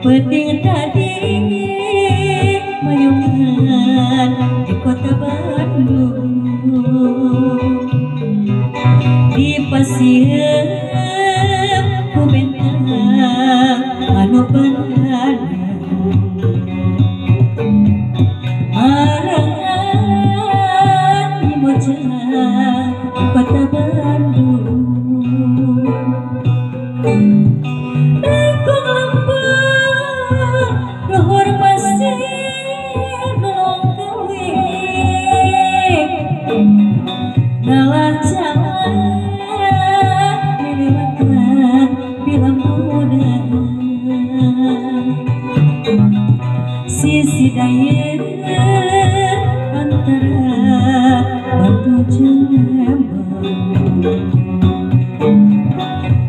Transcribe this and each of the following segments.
Penting tadi mayungan di kota Bandung, di pasir ku bentang anu bandang marangan di mojang kota Bandung. Luhur pasir nolong gawe ngalah jalan liliwatan bila muda sisi daya antara Batu Jembang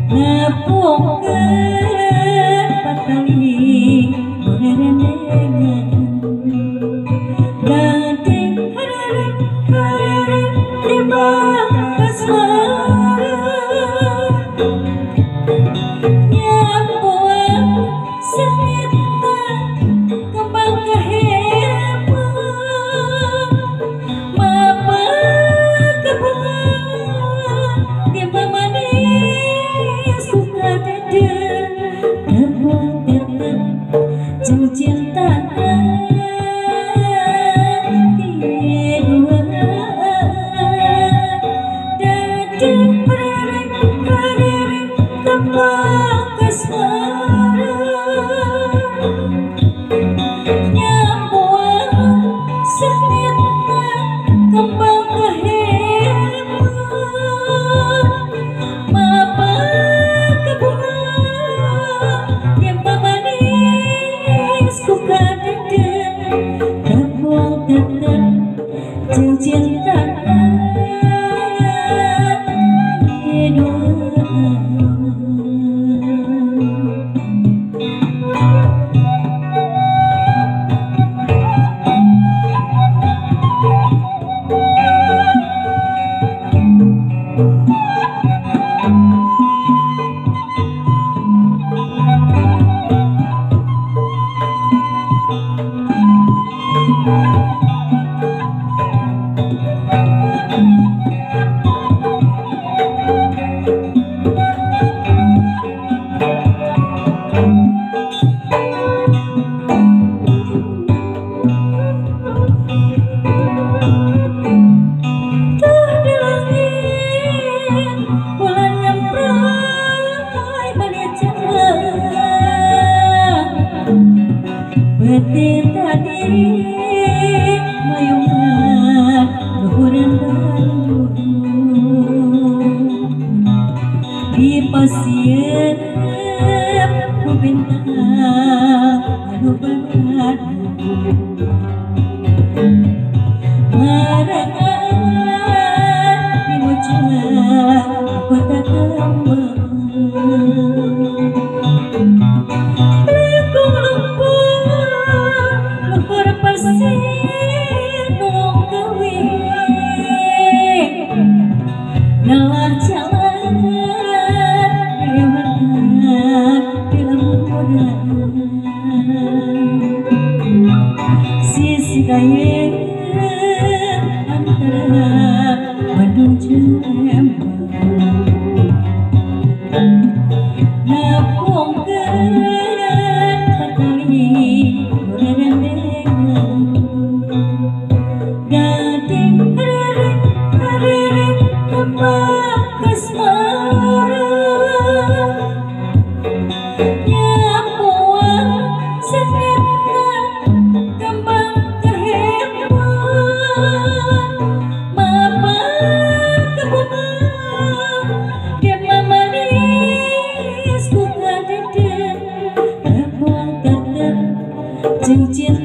ngapungkeun patali berendengan gading hareureuk timbang kasmara nyamuang sengitna kembang kahemang mapa kebunga timbang manis suka dede tepung tetep jauh cinta cinta Betir tadi mayungan luhureun Bandung di pasir ku bentang anu bandang marangan di mojang kota Kembang. Ngalah jalan lewatan bila muda sisi daya antara Batu Jembang ngapungkeun patali berendengan gading hareureuk kembang kasmara nyamuang sengitna kembang kahemang mapa kebunga dia manis ku kadede Cincin